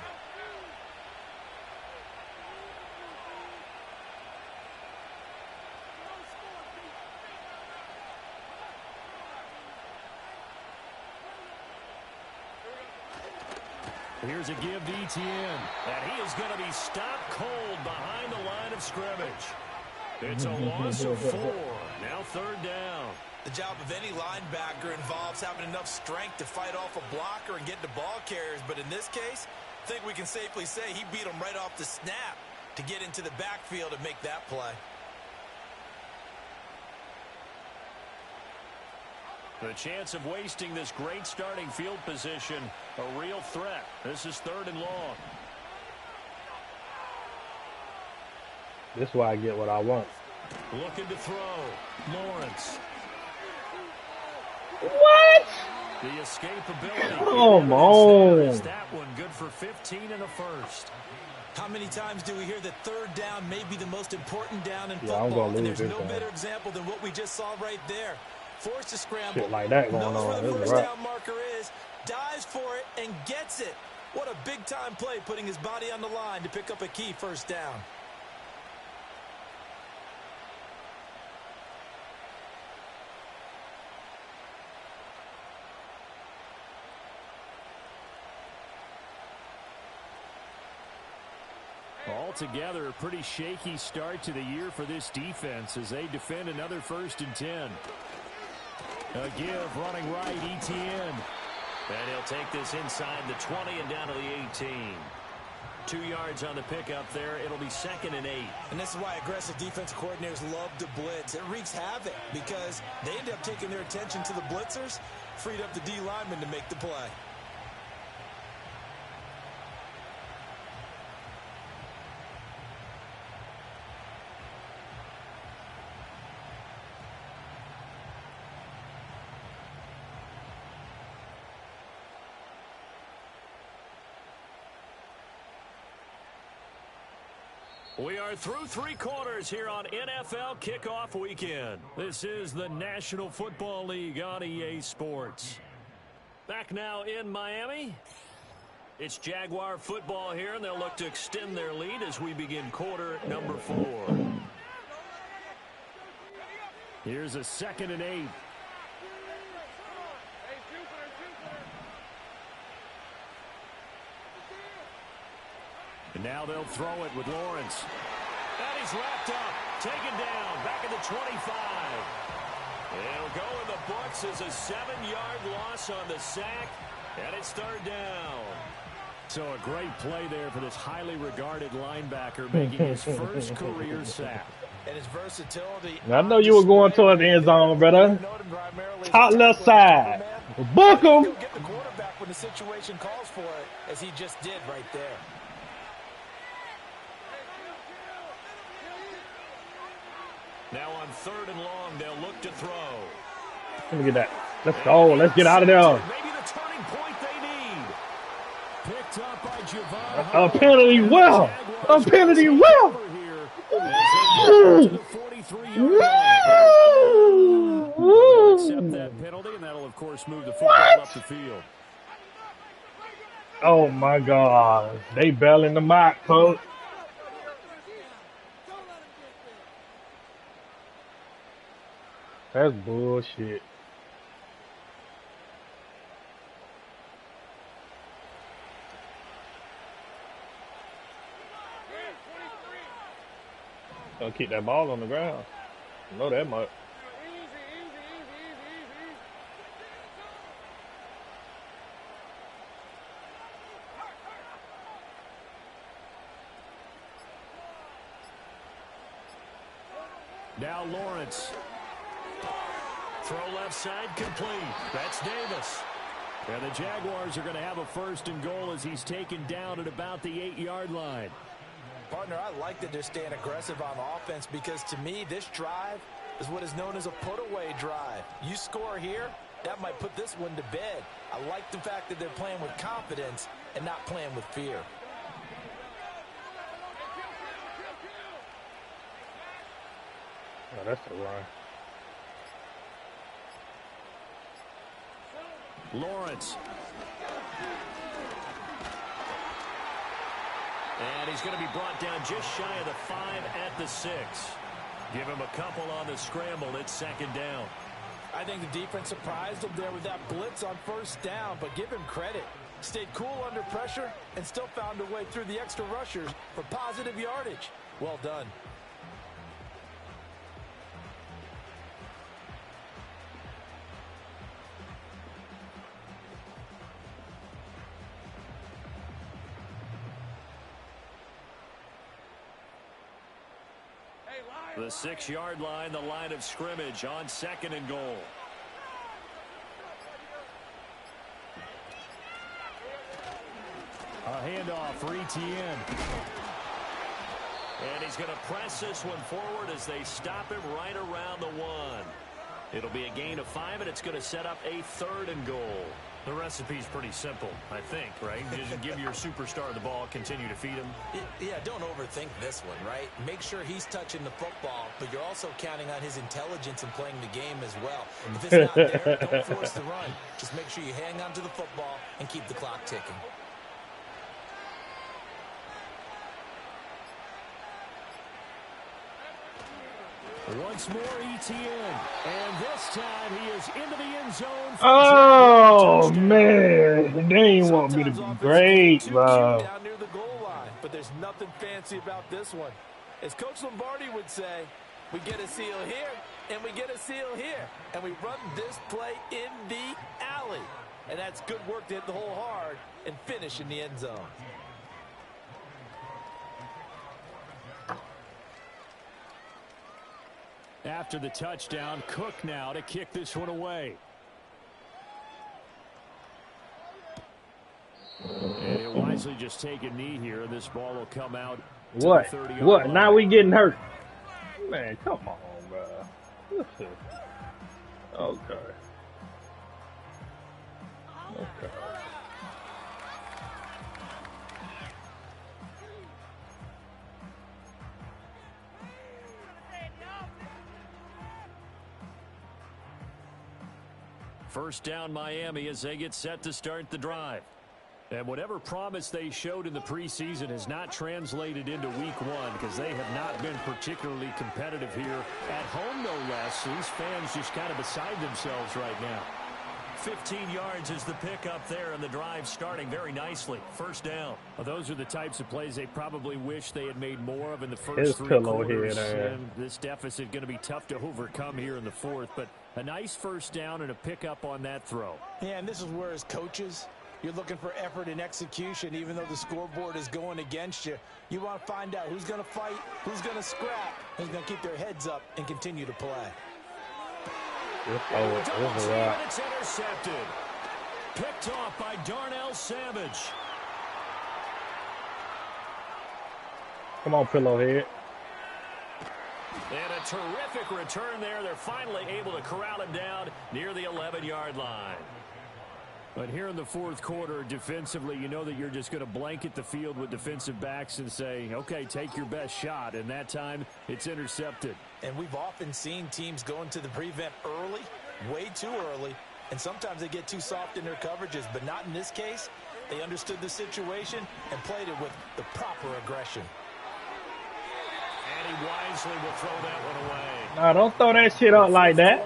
Here's a give to ETN. And he is going to be stopped cold behind the line of scrimmage. It's a loss of 4. Now third down. The job of any linebacker involves having enough strength to fight off a blocker and get to ball carriers. But in this case, I think we can safely say he beat him right off the snap to get into the backfield and make that play. The chance of wasting this great starting field position, a real threat. This is 3rd and long. This is why I get what I want. Looking to throw. Lawrence. What? The escapability. Come on. Is that one good for 15 and a first? How many times do we hear that 3rd down may be the most important down in Yeah, I'm football? gonna And lose there's this no one. better example than what we just saw right there. Forced to scramble. Shit like that going knows on. where the This is first right. down marker is, dives for it, and gets it. What a big-time play, putting his body on the line to pick up a key first down. Altogether, a pretty shaky start to the year for this defense as they defend another 1st and 10. A give running right, Etienne. And he'll take this inside the 20 and down to the 18. 2 yards on the pickup there. It'll be 2nd and 8. And this is why aggressive defensive coordinators love to blitz. It wreaks havoc because they end up taking their attention to the blitzers, freed up the D lineman to make the play. We are through 3 quarters here on NFL Kickoff Weekend. This is the National Football League on EA Sports. Back now in Miami. It's Jaguar football here, and they'll look to extend their lead as we begin quarter number 4. Here's a 2nd and 8. And now they'll throw it with Lawrence. And he's wrapped up, taken down, back at the 25. It'll go in the books as a 7-yard loss on the sack, and it's 3rd down. So a great play there for this highly regarded linebacker making his first career sack. And his versatility. I know you were going toward the end zone, brother. Top left side. Book him. He'll get the quarterback when the situation calls for it, as he just did right there. Now on 3rd and long, they'll look to throw. Let me get that. Let's go. Let's get out of there. Maybe the turning point they need. Picked up by Javon. A penalty well. A penalty well. Accept that penalty, and that'll, of course, move the football up the field. Oh, my God. They bailing them out, coach. That's bullshit. Gonna keep that ball on the ground. I know that much. Now Lawrence. Throw left side complete. That's Davis. And the Jaguars are going to have a 1st and goal as he's taken down at about the 8-yard line. Partner, I like that they're staying aggressive on offense because to me, this drive is what is known as a put-away drive. You score here, that might put this one to bed. I like the fact that they're playing with confidence and not playing with fear. Oh, that's a run. Lawrence. And he's going to be brought down just shy of the 5 at the 6. Give him a couple on the scramble. It's 2nd down. I think the defense surprised him there with that blitz on 1st down, but give him credit. Stayed cool under pressure and still found a way through the extra rushers for positive yardage. Well done. The 6-yard line, the line of scrimmage on 2nd and goal. A handoff for Etienne. And he's going to press this one forward as they stop him right around the 1. It'll be a gain of 5, and it's going to set up a 3rd and goal. The recipe's pretty simple, I think, right? Just give your superstar the ball, continue to feed him. Yeah, don't overthink this one, right? Make sure he's touching the football, but you're also counting on his intelligence in playing the game as well. If it's not there, don't force the run. Just make sure you hang on to the football and keep the clock ticking. Once more, Etienne. And this time he is into the end zone. Oh, man. They ain't want me to be great, bro. Down near the goal line, but there's nothing fancy about this one. As Coach Lombardi would say, we get a seal here, and we get a seal here. And we run this play in the alley. And that's good work to hit the hole hard and finish in the end zone. After the touchdown, Cook now to kick this one away. And he'll wisely just take a knee here, and this ball will come out. What? What? Now we getting hurt. Man, come on, bro. Listen. Okay. Okay. First down Miami as they get set to start the drive. And whatever promise they showed in the preseason has not translated into week 1 because they have not been particularly competitive here at home, no less. These fans just kind of beside themselves right now. 15 yards is the pickup there, and the drive starting very nicely. First down. Well, those are the types of plays they probably wish they had made more of in the first 3 quarters. And this deficit going to be tough to overcome here in the 4th, but a nice first down and a pickup on that throw. Yeah, and this is where as coaches, you're looking for effort and execution, even though the scoreboard is going against you. You want to find out who's going to fight, who's going to scrap, who's going to keep their heads up and continue to play. It's intercepted. Picked off by Darnell Savage. Come on, Pillowhead. And a terrific return there. They're finally able to corral him down near the 11-yard line. But here in the 4th quarter, defensively, you know that you're just going to blanket the field with defensive backs and say, okay, take your best shot. And that time, it's intercepted. And we've often seen teams go into the prevent early, way too early, and sometimes they get too soft in their coverages. But not in this case. They understood the situation and played it with the proper aggression. And he wisely will throw that one away. Nah, don't throw that shit out like that.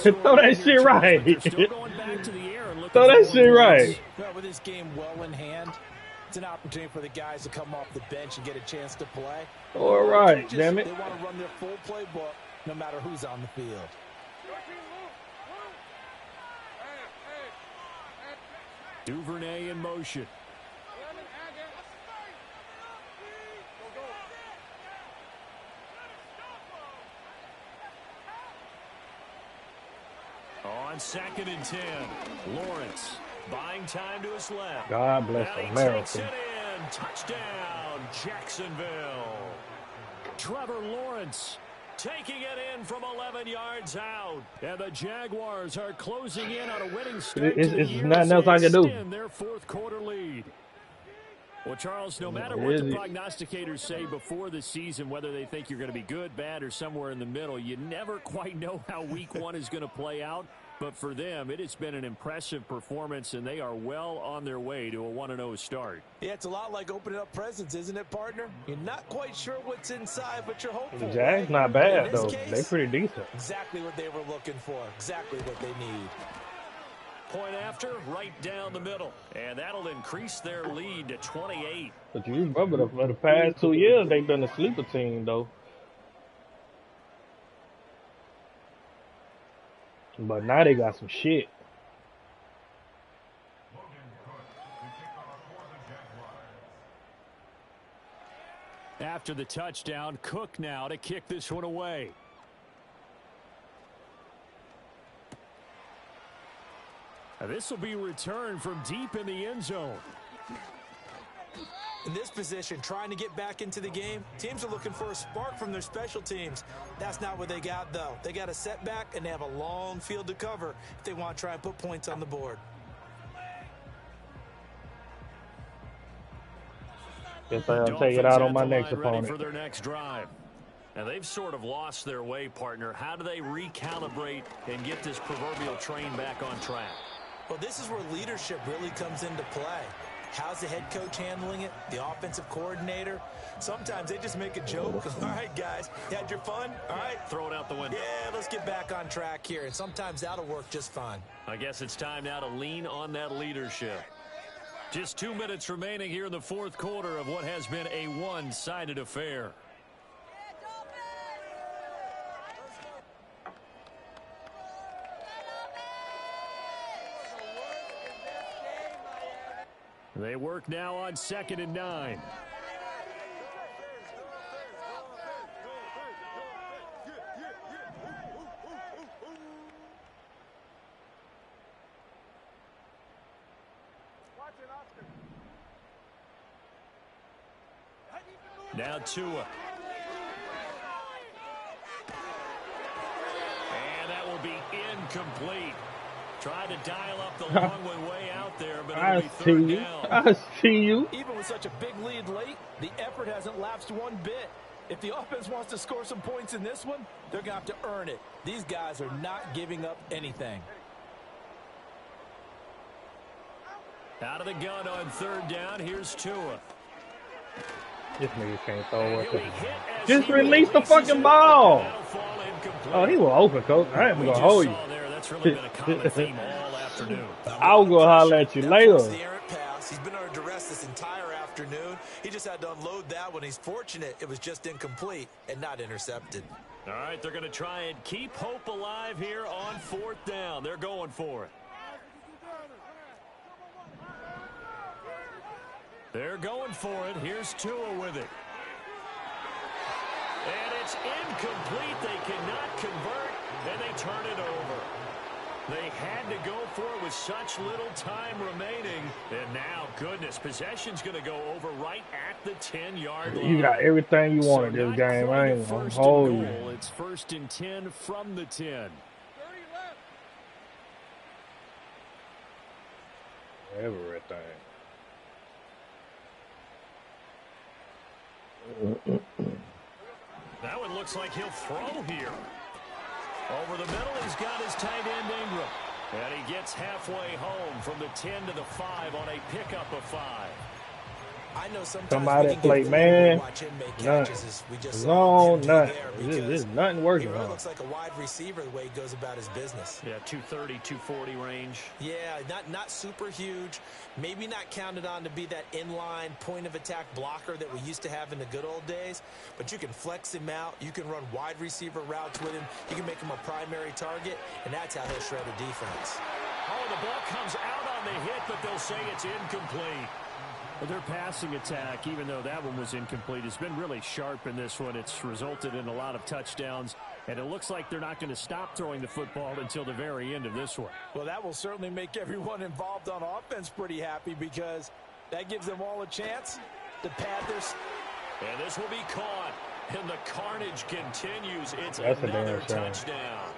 Throw that shit right. Throw that shit right. Well, with this game well in hand, it's an opportunity for the guys to come off the bench and get a chance to play. All right, damn it. They want to run their full playbook no matter who's on the field. Duvernay in motion. On 2nd and 10, Lawrence buying time to his left. God bless America. Takes it in. Touchdown, Jacksonville. Trevor Lawrence taking it in from 11 yards out. And the Jaguars are closing in on a winning start. It's nothing else I can do. Their 4th quarter lead. Well, Charles, no matter what the prognosticators say before the season, whether they think you're going to be good, bad, or somewhere in the middle, you never quite know how week 1 is going to play out. But for them, it has been an impressive performance, and they are well on their way to a 1-0 start. Yeah, it's a lot like opening up presents, isn't it, partner? You're not quite sure what's inside, but you're hopeful. The Jags not bad, though. They're pretty decent. Exactly what they were looking for. Exactly what they need. Point after, right down the middle. And that'll increase their lead to 28. But you remember, for the past 2 years, they've been a sleeper team, though. But now they got some shit. After the touchdown, Cook now to kick this one away. This will be returned from deep in the end zone. In this position, trying to get back into the game, teams are looking for a spark from their special teams. That's not what they got, though. They got a setback, and they have a long field to cover if they want to try and put points on the board. Guess I'll take it out on my next ready opponent. For their next drive. Now, they've sort of lost their way, partner. How do they recalibrate and get this proverbial train back on track? Well, this is where leadership really comes into play. How's the head coach handling it? The offensive coordinator? Sometimes they just make a joke. All right, guys, you had your fun? All right. Throw it out the window. Yeah, let's get back on track here. And sometimes that'll work just fine. I guess it's time now to lean on that leadership. Just 2 minutes remaining here in the fourth quarter of what has been a one-sided affair. They work now on 2nd and 9. Now Tua. And that will be incomplete. Try to dial up the long way out there, but it'll be third down. I see you. Even with such a big lead late, the effort hasn't lapsed one bit. If the offense wants to score some points in this one, they're going to have to earn it. These guys are not giving up anything. Out of the gun on third down, here's Tua. This nigga can't throw it. Just release the fucking ball. Oh, he was open, coach. I ain't gonna hold you. That's really been a common theme all afternoon. I'll go holler at you later. The errant pass. He's been under duress this entire afternoon. He just had to unload that one. He's fortunate it was just incomplete and not intercepted. All right, they're going to try and keep hope alive here on fourth down. They're going for it. They're going for it. Here's Tua with it. And it's incomplete. They cannot convert, and they turn it over. They had to go for it with such little time remaining. And now, goodness, possession's going to go over right at the 10-yard line. You got everything you want in this game. I ain't gonna hold you. It's 1st and 10 from the 10. Everything. That one looks like he'll throw here. Over the middle, he's got his tight end Ingram. And he gets halfway home from the 10 to the 5 on a pickup of 5. I know sometimes Come out and play, man. Nothing. Zone, nothing. There's nothing working on. He really on. looks like a wide receiver the way he goes about his business. Yeah, 230, 240 range. Yeah, not super huge. Maybe not counted on to be that inline point-of-attack blocker that we used to have in the good old days. But you can flex him out. You can run wide receiver routes with him. You can make him a primary target, and that's how he'll shred a defense. Oh, the ball comes out on the hit, but they'll say it's incomplete. Well, their passing attack, even though that one was incomplete, has been really sharp in this one. It's resulted in a lot of touchdowns, and it looks like they're not going to stop throwing the football until the very end of this one. Well, that will certainly make everyone involved on offense pretty happy because that gives them all a chance to pad their... And this will be caught, and the carnage continues. It's That's another touchdown.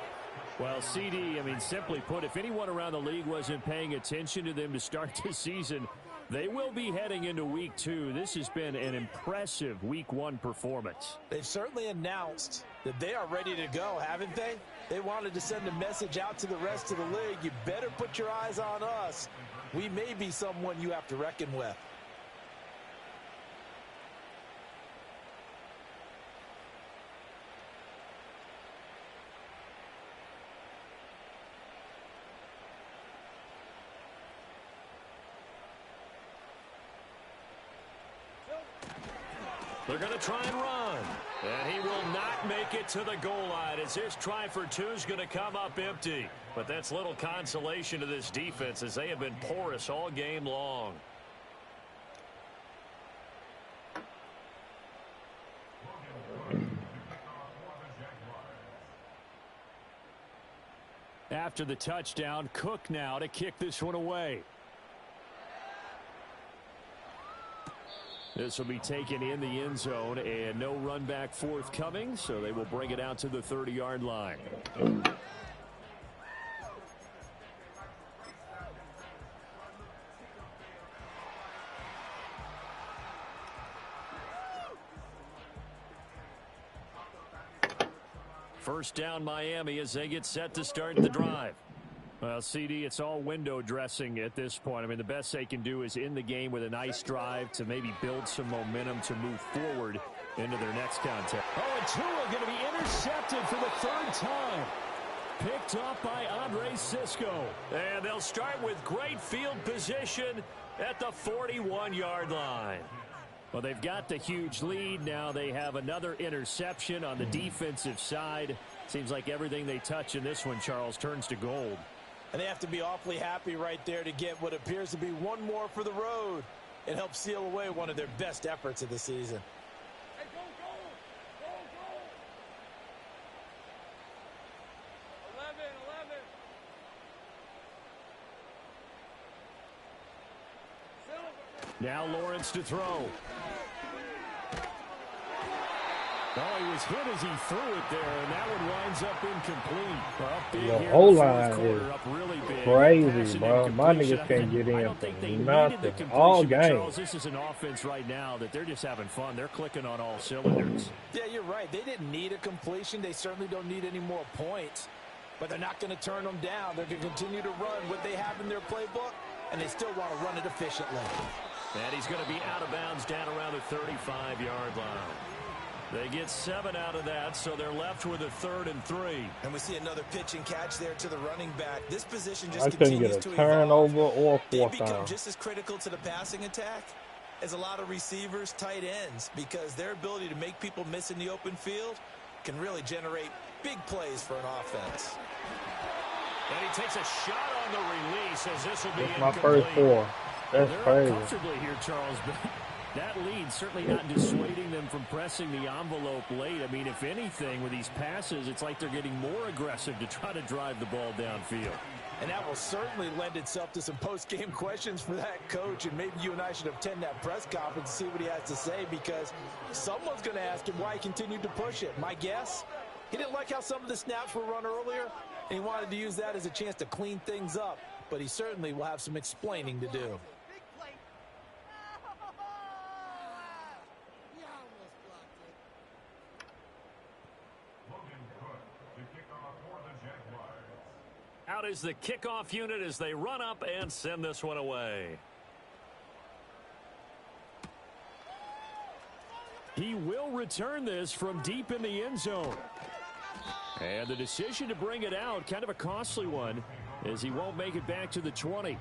Well, CD, I mean, simply put, if anyone around the league wasn't paying attention to them to start this season, they will be heading into week 2. This has been an impressive week 1 performance. They've certainly announced that they are ready to go, haven't they? They wanted to send a message out to the rest of the league. You better put your eyes on us. We may be someone you have to reckon with. They're going to try and run. And he will not make it to the goal line as this try for 2 is going to come up empty. But that's little consolation to this defense as they have been porous all game long. After the touchdown, Cook now to kick this one away. This will be taken in the end zone, and no run back forthcoming, so they will bring it out to the 30-yard line. First down Miami as they get set to start the drive. Well, CD, it's all window dressing at this point. I mean, the best they can do is end the game with a nice drive to maybe build some momentum to move forward into their next contest. Oh, and Tua going to be intercepted for the third time. Picked up by Andre Cisco. And they'll start with great field position at the 41-yard line. Well, they've got the huge lead. Now they have another interception on the defensive side. Seems like everything they touch in this one, Charles, turns to gold. And they have to be awfully happy right there to get what appears to be one more for the road. It helps seal away one of their best efforts of the season. Hey, go, go! Go, go! 11, 11. Now Lawrence to throw. Oh, he was hit as he threw it there, and that one winds up incomplete. Well, big The here, whole the fourth line quarter is up really big. crazy, bro. My Incompletion. niggas can't get I in don't think they for needed the nothing. completion, All but game. Charles, this is an offense right now that they're just having fun. They're clicking on all cylinders. Yeah, you're right. They didn't need a completion. They certainly don't need any more points. But they're not going to turn them down. They're going to continue to run what they have in their playbook, and they still want to run it efficiently. And he's going to be out of bounds down around the 35-yard line. They get 7 out of that, so they're left with a 3rd and 3. And we see another pitch and catch there to the running back. This position just I couldn't continues get a to turnover evolve. or They fourth become down. just as critical to the passing attack as a lot of receivers, tight ends, because their ability to make people miss in the open field can really generate big plays for an offense. And he takes a shot on the release as this will be That's my first 4. That's They're up crazy. comfortably here, Charles, but that lead certainly not dissuading them from pressing the envelope late. I mean, if anything, with these passes, it's like they're getting more aggressive to try to drive the ball downfield. And that will certainly lend itself to some post-game questions for that coach, and maybe you and I should attend that press conference to see what he has to say, because someone's going to ask him why he continued to push it. My guess, he didn't like how some of the snaps were run earlier, and he wanted to use that as a chance to clean things up, but he certainly will have some explaining to do. Out is the kickoff unit as they run up and send this one away. He will return this from deep in the end zone. And the decision to bring it out, kind of a costly one, as he won't make it back to the 20.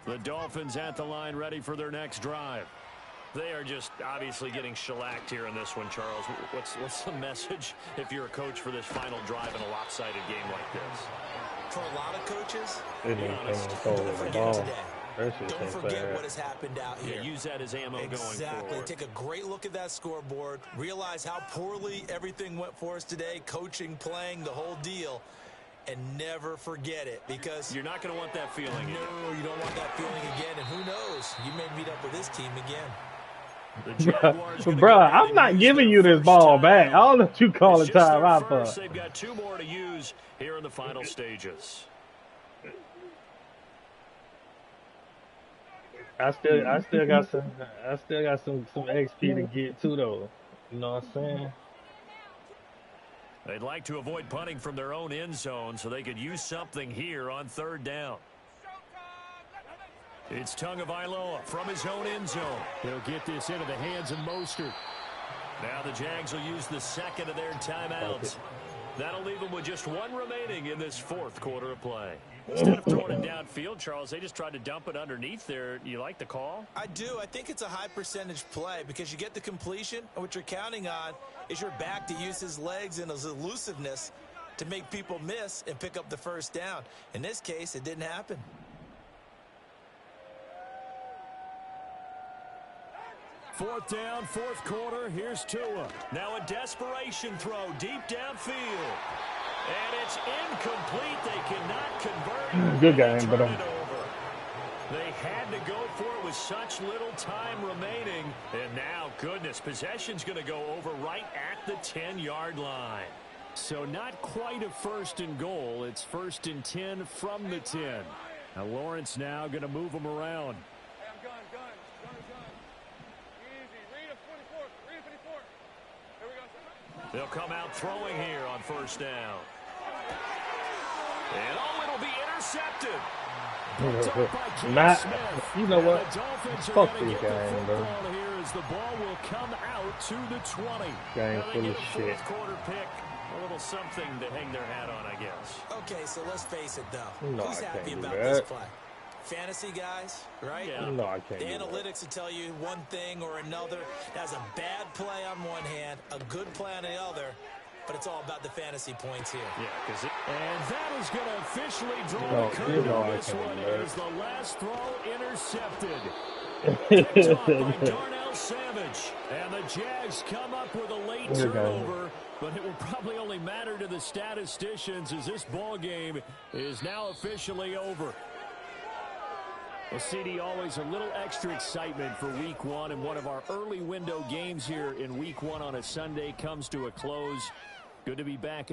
The Dolphins at the line, ready for their next drive. They are just obviously getting shellacked here in this one, Charles. What's the message if you're a coach for this final drive in a lopsided game like this? For a lot of coaches, They didn't control don't the forget ball. today. That shit Don't ain't forget fair. what has happened out here. Yeah, use that as ammo going Exactly. forward. Take a great look at that scoreboard. Realize how poorly everything went for us today. Coaching, playing, the whole deal. And never forget it, because You're not going to want that feeling. no, you don't want that feeling again. And who knows? You may meet up with this team again. The Jaguars gonna Bruh, go ahead I'm and not use giving their you this first ball back. I timeout. don't know what you call It's it just their time out first. for. They've got 2 more to use here in the final stages. I still got some XP to get too though. You know what I'm saying? They'd like to avoid punting from their own end zone so they could use something here on 3rd down. It's Tagovailoa from his own end zone. He'll get this into the hands of Mostert. Now the Jags will use the second of their timeouts. That'll leave them with just 1 remaining in this 4th quarter of play. Instead of throwing it downfield, Charles, they just tried to dump it underneath there. You like the call? I do. I think it's a high percentage play because you get the completion, and what you're counting on is your back to use his legs and his elusiveness to make people miss and pick up the first down. In this case, it didn't happen. 4th down, 4th quarter. Here's Tua. Now a desperation throw deep downfield. And it's incomplete. They cannot convert. Good game, but they had to go for it with such little time remaining. And now, goodness, possession's going to go over right at the 10-yard line. So not quite a 1st and goal. It's 1st and 10 from the 10. Now Lawrence now going to move them around. Hey, I'm gun. Easy. Read a 44. Read a 54. Here we go. They'll come out throwing here on 1st down. And it'll be intercepted. Not, you know what? Fuck this game, bro. Here as the ball will come out to the 20. Game full of shit. Quarter pick. A little something to hang their hat on, I guess. Okay, so let's face it, though. No, Who's I happy can't do about that. this play? Fantasy guys, right? Yeah. No, I can't. The do that. analytics will tell you one thing or another. That's a bad play on one hand, a good play on the other. But it's all about the fantasy points here. Yeah, And that is going to officially draw No, the curtain I on this can't one do that. as the last throw intercepted. Picked off by Darnell Savage. And the Jags come up with a late turnover. But it will probably only matter to the statisticians as this ball game is now officially over. Well, CD, always a little extra excitement for Week 1, and one of our early window games here in Week 1 on a Sunday comes to a close. Good to be back in